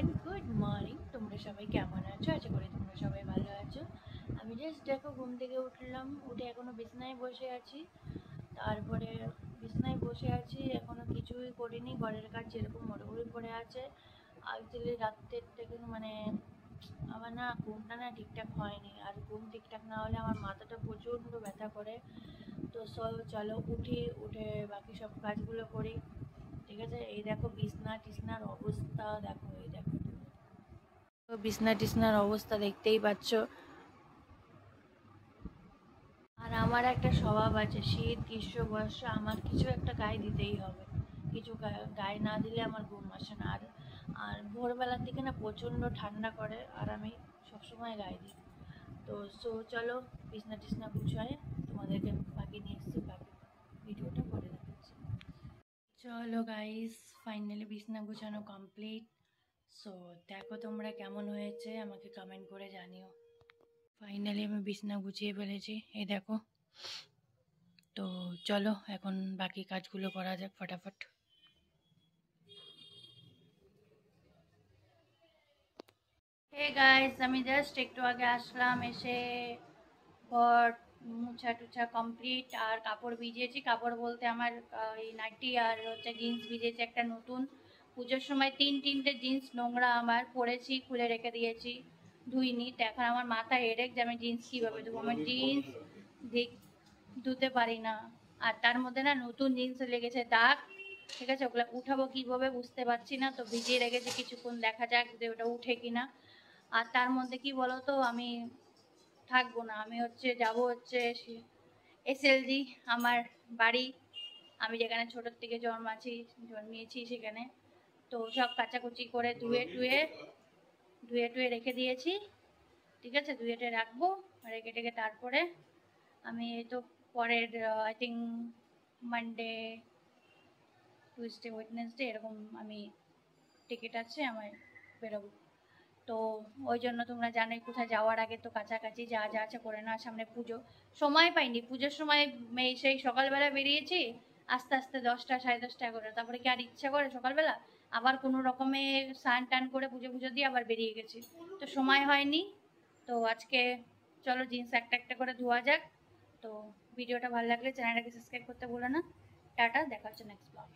Everyone, good morning. তোমরা সবাই কেমন আছো? আশা করি তোমরা সবাই ভালো আছো। আমি জাস্ট দেখো ঘুম থেকে উঠলাম, উঠে এখনো বিছনায় বসে আছি। তারপরে বিছনায় বসে আছি, এখনো কিছুই করিনি। ঘরের কাজ যেরকম মোটামুটি পড়ে আছে। অ্যাকচুয়ালি রাত্রের থেকে আমার না ঘুমটা না ঠিকঠাক হয়নি, আর ঘুম ঠিকঠাক না হলে আমার মাথাটা প্রচণ্ড ব্যথা করে। তো চলো উঠে বাকি সব কাজগুলো করি। ঠিক আছে, এই দেখো বিছনা টিছনার অবস্থা দেখো, এই দেখো তো বিছনা টিছনার অবস্থা দেখতেই পাচ্ছ। আর আমার একটা স্বভাব আছে, শীত গ্রীষ্ম বর্ষা আমার কিছু একটা গায়ে দিতেই হবে। কিছু গায়ে না দিলে আমার ঘুম আসে না। আর ভোরবেলার দিকে না প্রচণ্ড ঠান্ডা করে, আর আমি সবসময় গায়ে দিই। তো চলো বিছনা টিছনা গুছায় তোমাদেরকে বাকি নিয়ে এসছি, বাকি ভিডিওটা করে দেখাচ্ছি। চলো গাইস, ফাইনালি বিছনা গুছানো কমপ্লিট। সো দেখো তোমরা কেমন হয়েছে আমাকে কমেন্ট করে জানিও। ফাইনালি আমি বিছনা গুছিয়ে ফেলেছি, এই দেখো। তো চলো এখন বাকি কাজগুলো করা যাক ফটাফট। হে গাইস, আমি জাস্ট একটু আগে আসলাম, এসে ঘর মুছা টুছা কমপ্লিট। আর কাপড় ভিজিয়েছি, কাপড় বলতে আমার এই নাইটি আর হচ্ছে জিন্স ভিজেছে একটা নতুন। পুজোর সময় তিনটে জিন্স নোংরা আমার পরেছি, খুলে রেখে দিয়েছি, ধুইনি। তো এখন আমার মাথায় হেডেক যে আমি জিন্স কীভাবে ধুবো। আমার জিন্স ধুতে পারি না, আর তার মধ্যে না নতুন জিন্সে লেগেছে দাগ। ঠিক আছে, ওগুলো উঠাবো কীভাবে বুঝতে পারছি না। তো ভিজিয়ে রেখেছি, কিছুক্ষণ দেখা যাক যে ওটা উঠে কিনা। আর তার মধ্যে কি বলো তো, আমি থাকবো না, আমি যাবো এসএলজি আমার বাড়ি, আমি যেখানে ছোটোর থেকে জন্মিয়েছি সেখানে। তো সব কাচাকুচি করে ধুয়ে টুয়ে রেখে দিয়েছি। ঠিক আছে, ধুয়ে টুয়ে রাখবো, রেখে টেখে তারপরে আমি তো পরের I think Monday Tuesday Wednesday এরকম আমি টিকিট আছে আমার, বেরোবো। তো ওই জন্য তোমরা জানোই কোথায় যাওয়ার আগে তো কাছাকাছি যা যা আছে করে নেওয়া। সামনে পুজো, সময় পাইনি। পুজোর সময় সেই সকালবেলা বেরিয়েছি, আস্তে আস্তে 10টা 10:30 11, তারপরে কি আর ইচ্ছা করে সকালবেলা? আবার কোনো রকমে স্নান টান করে পুজো দিয়ে আবার বেরিয়ে গেছি, তো সময় হয়নি। তো আজকে চলো জিন্স একটা একটা করে ধোয়া যাক। তো ভিডিওটা ভালো লাগলে চ্যানেলটাকে সাবস্ক্রাইব করতে ভুলো না। টাটা, দেখা হচ্ছে নেক্সট ব্লগ।